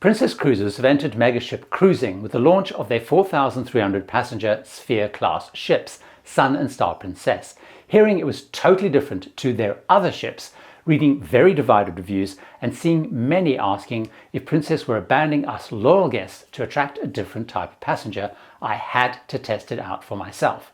Princess Cruises have entered Megaship cruising with the launch of their 4,300 passenger Sphere class ships, Sun and Star Princess. Hearing it was totally different to their other ships, reading very divided reviews, and seeing many asking if Princess were abandoning us loyal guests to attract a different type of passenger, I had to test it out for myself.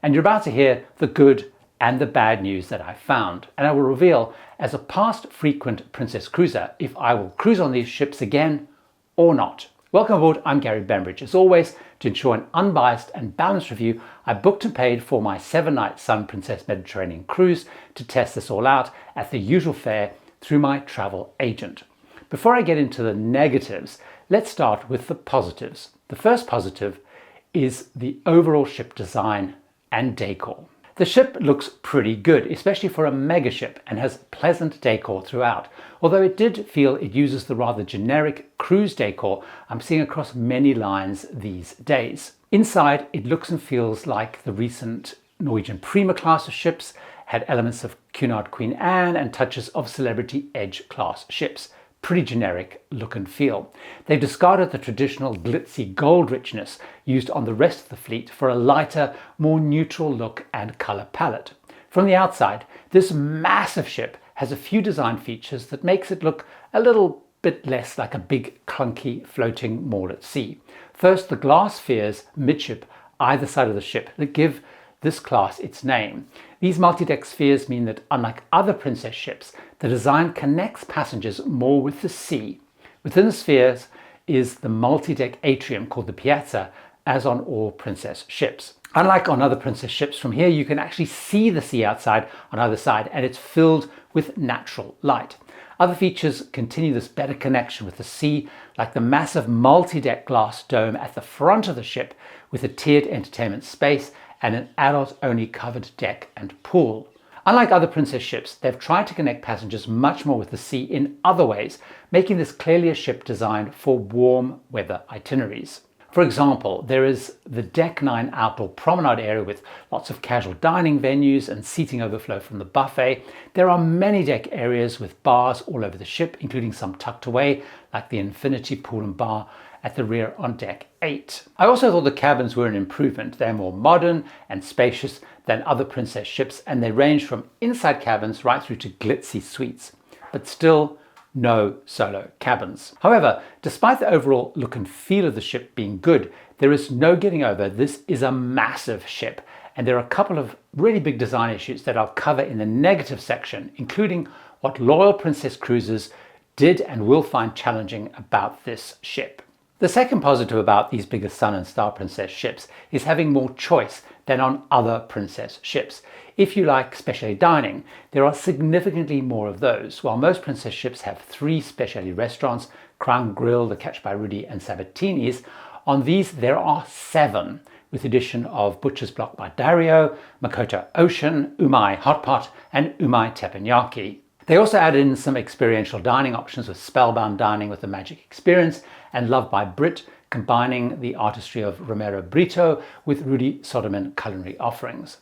And you're about to hear the good and the bad news that I found, and I will reveal as a past frequent Princess cruiser if I will cruise on these ships again or not. Welcome aboard, I'm Gary Bembridge. As always, to ensure an unbiased and balanced review, I booked and paid for my 7-night Sun Princess Mediterranean cruise to test this all out at the usual fare through my travel agent. Before I get into the negatives, let's start with the positives. The first positive is the overall ship design and decor. The ship looks pretty good, especially for a megaship, and has pleasant decor throughout, although it did feel it uses the rather generic cruise decor I'm seeing across many lines these days. Inside, it looks and feels like the recent Norwegian Prima class of ships, had elements of Cunard Queen Anne and touches of Celebrity Edge class ships. Pretty generic look and feel. They've discarded the traditional glitzy gold richness used on the rest of the fleet for a lighter, more neutral look and colour palette. From the outside, this massive ship has a few design features that makes it look a little bit less like a big clunky floating mall at sea. First, the glass spheres midship either side of the ship that give this class its name. These multi-deck spheres mean that, unlike other Princess ships, the design connects passengers more with the sea. Within the spheres is the multi-deck atrium called the piazza, as on all Princess ships. Unlike on other Princess ships, from here you can actually see the sea outside on either side, and it's filled with natural light. Other features continue this better connection with the sea, like the massive multi-deck glass dome at the front of the ship with a tiered entertainment space and an adult-only covered deck and pool. Unlike other Princess ships, they've tried to connect passengers much more with the sea in other ways, making this clearly a ship designed for warm weather itineraries. For example, there is the Deck 9 outdoor promenade area with lots of casual dining venues and seating overflow from the buffet. There are many deck areas with bars all over the ship, including some tucked away, like the Infinity Pool and Bar at the rear on Deck 8. I also thought the cabins were an improvement. They're more modern and spacious than other Princess ships, and they range from inside cabins right through to glitzy suites, but still no solo cabins. However, despite the overall look and feel of the ship being good, there is no getting over this is a massive ship, and there are a couple of really big design issues that I'll cover in the negative section, including what loyal Princess cruisers did and will find challenging about this ship. The second positive about these bigger Sun and Star Princess ships is having more choice than on other Princess ships. If you like specialty dining, there are significantly more of those. While most Princess ships have 3 specialty restaurants, Crown Grill, the Catch by Rudy and Sabatini's, on these there are 7, with the addition of Butcher's Block by Dario, Makoto Ocean, Umai Hot Pot and Umai Teppanyaki. They also added in some experiential dining options with Spellbound Dining with the Magic Experience and Love by Brit, combining the artistry of Romero Brito with Rudy Soderman culinary offerings.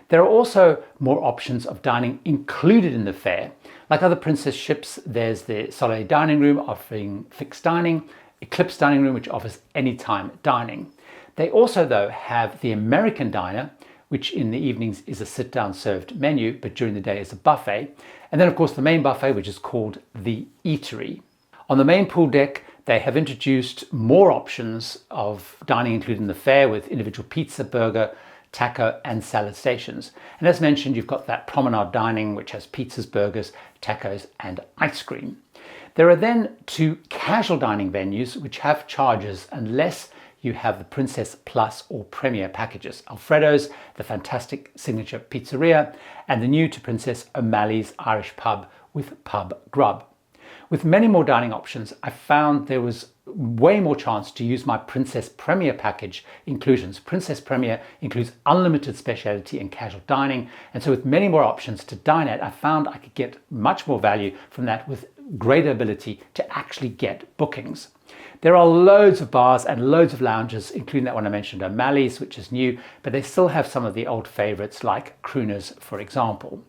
There are also more options of dining included in the fare. Like other Princess ships, there's the Soleil Dining Room offering fixed dining, Eclipse Dining Room which offers anytime dining. They also though have the American Diner, which in the evenings is a sit-down served menu, but during the day is a buffet. And then of course the main buffet, which is called the Eatery. On the main pool deck, they have introduced more options of dining included in the fare with individual pizza, burger, taco and salad stations. And as mentioned, you've got that promenade dining, which has pizzas, burgers, tacos and ice cream. There are then 2 casual dining venues which have charges unless you have the Princess Plus or Premier packages. Alfredo's, the fantastic signature pizzeria, and the new to Princess O'Malley's Irish pub with pub grub. With many more dining options, I found there was way more chance to use my Princess Premier package inclusions. Princess Premier includes unlimited specialty and casual dining, and so with many more options to dine at, I found I could get much more value from that with greater ability to actually get bookings. There are loads of bars and loads of lounges, including that one I mentioned, O'Malley's, which is new, but they still have some of the old favorites like Crooners, for example.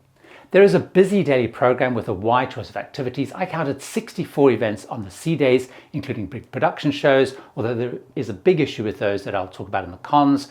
There is a busy daily program with a wide choice of activities. I counted 64 events on the C days, including big production shows, although there is a big issue with those that I'll talk about in the cons.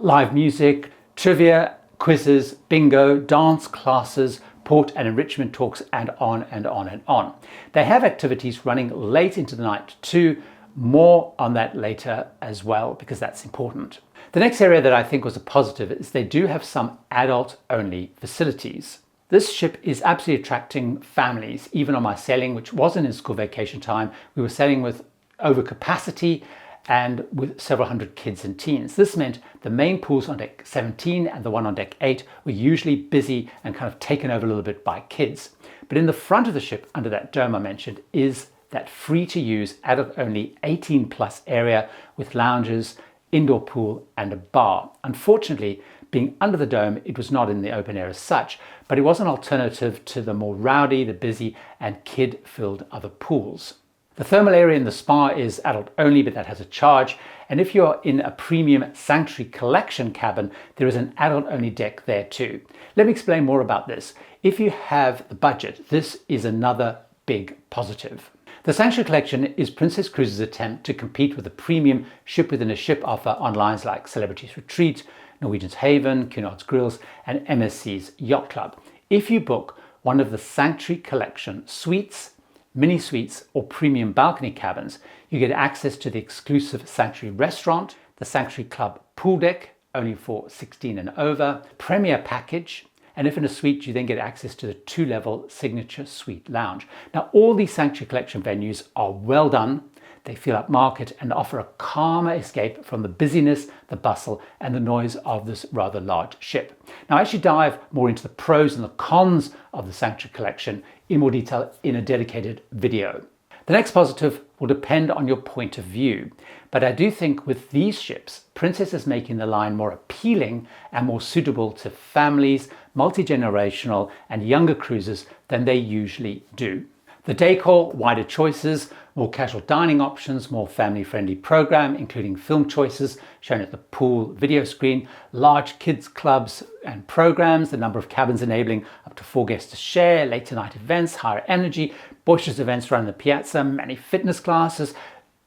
Live music, trivia, quizzes, bingo, dance classes, port and enrichment talks, and on and on and on. They have activities running late into the night too. More on that later as well, because that's important. The next area that I think was a positive is they do have some adult-only facilities. This ship is absolutely attracting families. Even on my sailing, which wasn't in school vacation time, we were sailing with overcapacity and with several hundred kids and teens. This meant the main pools on deck 17 and the one on deck 8 were usually busy and kind of taken over a little bit by kids. But in the front of the ship, under that dome I mentioned, is that free-to-use adult-only 18+ area with lounges, indoor pool and a bar. Unfortunately, being under the dome, it was not in the open air as such, but it was an alternative to the more rowdy, the busy and kid-filled other pools. The thermal area in the spa is adult only, but that has a charge. And if you're in a premium Sanctuary Collection cabin, there is an adult only deck there too. Let me explain more about this. If you have the budget, this is another big positive. The Sanctuary Collection is Princess Cruises' attempt to compete with the premium ship within a ship offer on lines like Celebrities Retreat, Norwegian's Haven, Cunard's Grills and MSC's Yacht Club. If you book one of the Sanctuary Collection suites, mini suites or premium balcony cabins, you get access to the exclusive Sanctuary restaurant, the Sanctuary Club pool deck, only for 16 and over, premier package, and if in a suite, you then get access to the 2-level signature suite lounge. Now, all these Sanctuary Collection venues are well done. They feel upmarket and offer a calmer escape from the busyness, the bustle, and the noise of this rather large ship. Now, I actually dive more into the pros and the cons of the Sanctuary Collection in more detail in a dedicated video. The next positive will depend on your point of view, but I do think with these ships, Princess is making the line more appealing and more suitable to families, multi-generational and younger cruisers than they usually do. The Decor, wider choices, more casual dining options, more family-friendly program, including film choices shown at the pool video screen, large kids clubs and programs, the number of cabins enabling up to 4 guests to share, later night events, higher energy, boisterous events around the piazza, many fitness classes.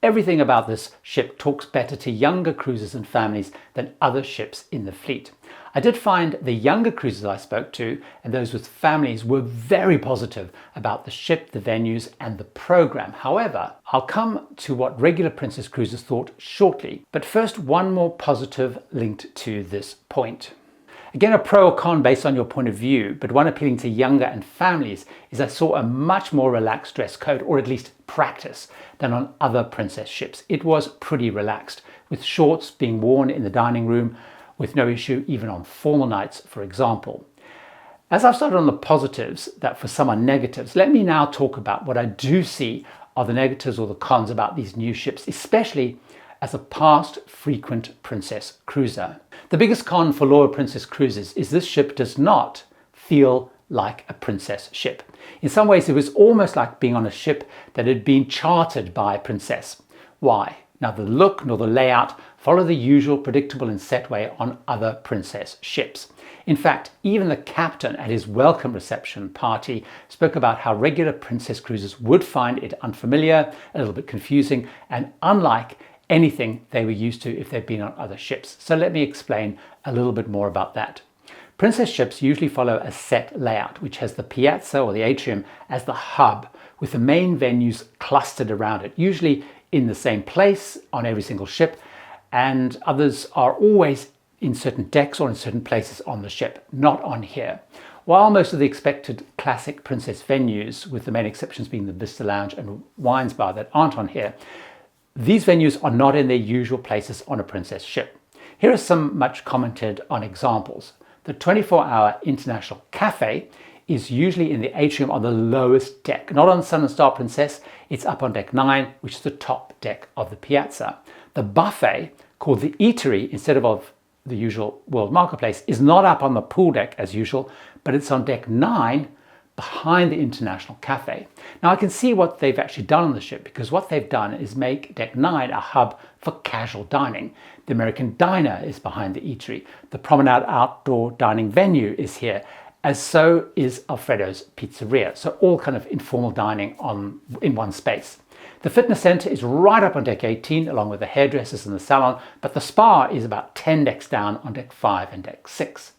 Everything about this ship talks better to younger cruisers and families than other ships in the fleet. I did find the younger cruisers I spoke to and those with families were very positive about the ship, the venues and the program. However, I'll come to what regular Princess cruisers thought shortly. But first, one more positive linked to this point. Again, a pro or con based on your point of view, but one appealing to younger and families is I saw a much more relaxed dress code, or at least practice, than on other Princess ships. It was pretty relaxed, with shorts being worn in the dining room, with no issue even on formal nights, for example. As I've started on the positives that for some are negatives, let me now talk about what I do see are the negatives or the cons about these new ships, especially as a past frequent Princess cruiser. The biggest con for loyal Princess cruises is this ship does not feel like a Princess ship. In some ways, it was almost like being on a ship that had been chartered by Princess. Why? Neither the look nor the layout follow the usual predictable and set way on other Princess ships. In fact, even the captain at his welcome reception party spoke about how regular Princess cruisers would find it unfamiliar, a little bit confusing, and unlike anything they were used to if they'd been on other ships. So let me explain a little bit more about that. Princess ships usually follow a set layout, which has the piazza or the atrium as the hub, with the main venues clustered around it, usually in the same place on every single ship, and others are always in certain decks or in certain places on the ship, not on here. While most of the expected classic Princess venues, with the main exceptions being the Vista Lounge and Wines Bar that aren't on here, these venues are not in their usual places on a Princess ship. Here are some much commented on examples. The 24-hour International Cafe is usually in the atrium on the lowest deck, not on Sun and Star Princess, it's up on deck 9, which is the top deck of the piazza. The buffet, called the Eatery instead of the usual World Marketplace, is not up on the pool deck as usual, but it's on deck 9 behind the International Cafe. Now I can see what they've actually done on the ship, because what they've done is make deck 9 a hub for casual dining. The American Diner is behind the Eatery. The Promenade outdoor dining venue is here. as so is Alfredo's Pizzeria. So all kind of informal dining in one space. The fitness center is right up on deck 18, along with the hairdressers and the salon, but the spa is about 10 decks down on deck 5 and deck 6.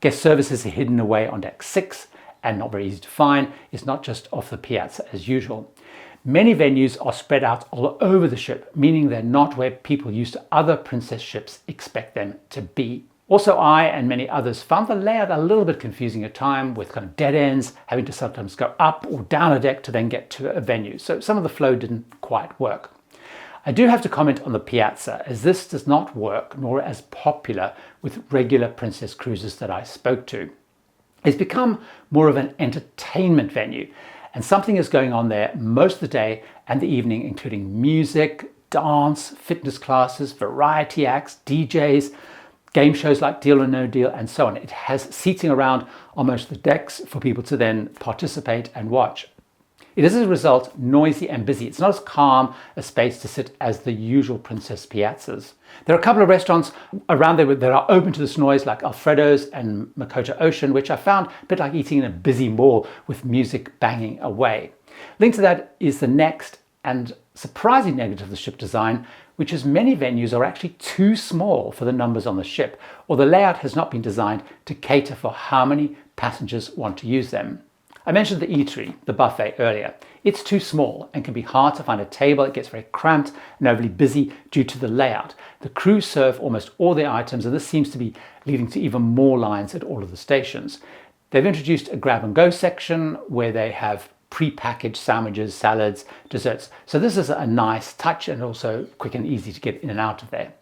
Guest services are hidden away on deck 6 and not very easy to find. It's not just off the piazza as usual. Many venues are spread out all over the ship, meaning they're not where people used to other Princess ships expect them to be. Also, I and many others found the layout a little bit confusing at times, with kind of dead ends, having to sometimes go up or down a deck to then get to a venue. So some of the flow didn't quite work. I do have to comment on the piazza, as this does not work nor as popular with regular Princess cruises that I spoke to. It's become more of an entertainment venue, and something is going on there most of the day and the evening, including music, dance, fitness classes, variety acts, DJs, game shows like Deal or No Deal, and so on. It has seating around on most of the decks for people to then participate and watch. It is as a result noisy and busy. It's not as calm a space to sit as the usual Princess piazzas. There are a couple of restaurants around there that are open to this noise, like Alfredo's and Makoto Ocean, which I found a bit like eating in a busy mall with music banging away. Linked to that is the next and surprising negative of the ship design, which is many venues are actually too small for the numbers on the ship, or the layout has not been designed to cater for how many passengers want to use them. I mentioned the eatery, the buffet, earlier. It's too small and can be hard to find a table. It gets very cramped and overly busy due to the layout. The crew serve almost all their items, and this seems to be leading to even more lines at all of the stations. They've introduced a grab-and-go section where they have pre-packaged sandwiches, salads, desserts. So this is a nice touch and also quick and easy to get in and out of there.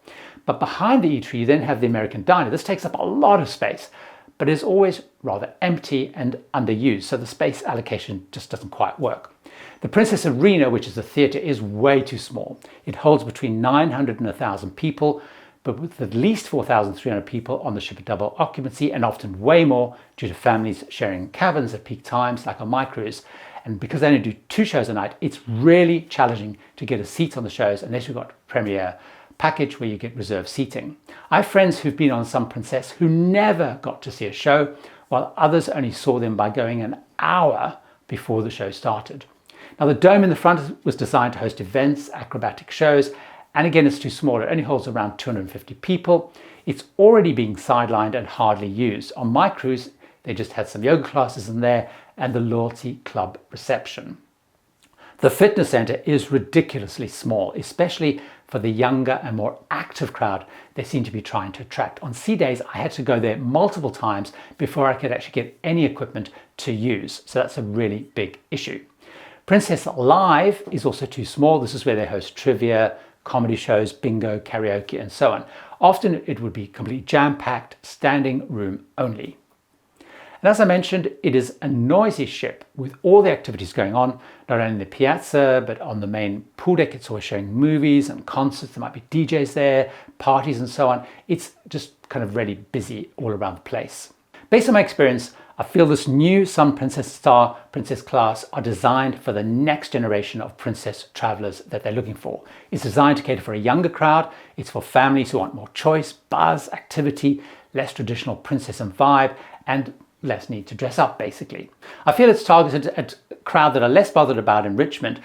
But behind the eatery, you then have the American diner. This takes up a lot of space, but is always rather empty and underused, so the space allocation just doesn't quite work. The Princess Arena, which is the theatre, is way too small. It holds between 900 and 1,000 people, but with at least 4,300 people on the ship at double occupancy, and often way more due to families sharing cabins at peak times, like on my cruise. And because they only do 2 shows a night, it's really challenging to get a seat on the shows unless you've got Premier package where you get reserved seating. I have friends who've been on some Princess who never got to see a show, while others only saw them by going an hour before the show started. Now, the dome in the front was designed to host events, acrobatic shows, and again, it's too small. It only holds around 250 people. It's already being sidelined and hardly used. On my cruise, they just had some yoga classes in there and the loyalty club reception. The fitness center is ridiculously small, especially for the younger and more active crowd they seem to be trying to attract. On sea days, I had to go there multiple times before I could actually get any equipment to use. So that's a really big issue. Princess Live is also too small. This is where they host trivia, comedy shows, bingo, karaoke, and so on. Often it would be completely jam-packed, standing room only. And as I mentioned, it is a noisy ship with all the activities going on, not only in the piazza, but on the main pool deck. It's always showing movies and concerts. There might be DJs there, parties and so on. It's just kind of really busy all around the place. Based on my experience, I feel this new Sun Princess Star Princess class are designed for the next generation of princess travelers that they're looking for. It's designed to cater for a younger crowd. It's for families who want more choice, buzz, activity, less traditional princess and vibe, and less need to dress up, basically. I feel it's targeted at a crowd that are less bothered about enrichment,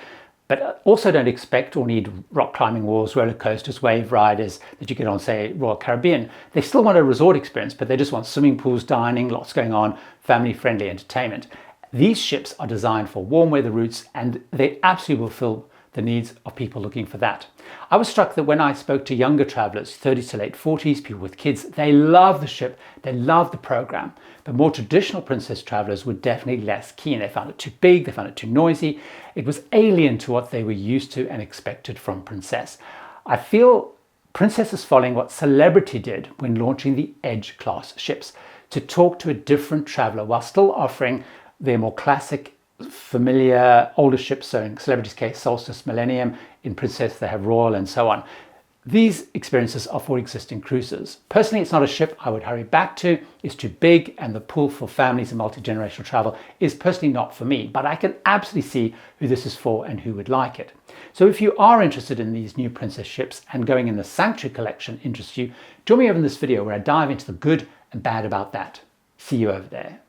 but also don't expect or need rock climbing walls, roller coasters, wave riders that you get on, say, Royal Caribbean. They still want a resort experience, but they just want swimming pools, dining, lots going on, family-friendly entertainment. These ships are designed for warm weather routes, and they absolutely will fill the needs of people looking for that. I was struck that when I spoke to younger travelers, 30s to late 40s, people with kids, they love the ship, they love the program. But more traditional princess travelers were definitely less keen. They found it too big, they found it too noisy. It was alien to what they were used to and expected from Princess. I feel Princess is following what Celebrity did when launching the Edge class ships, to talk to a different traveler while still offering their more classic, familiar older ships. So in Celebrity's case, Solstice, Millennium. In Princess, they have Royal and so on. These experiences are for existing cruisers. Personally, it's not a ship I would hurry back to. It's too big, and the pool for families and multi-generational travel is personally not for me, but I can absolutely see who this is for and who would like it. So if you are interested in these new Princess ships and going in the Sanctuary collection interests you, join me over in this video where I dive into the good and bad about that. See you over there.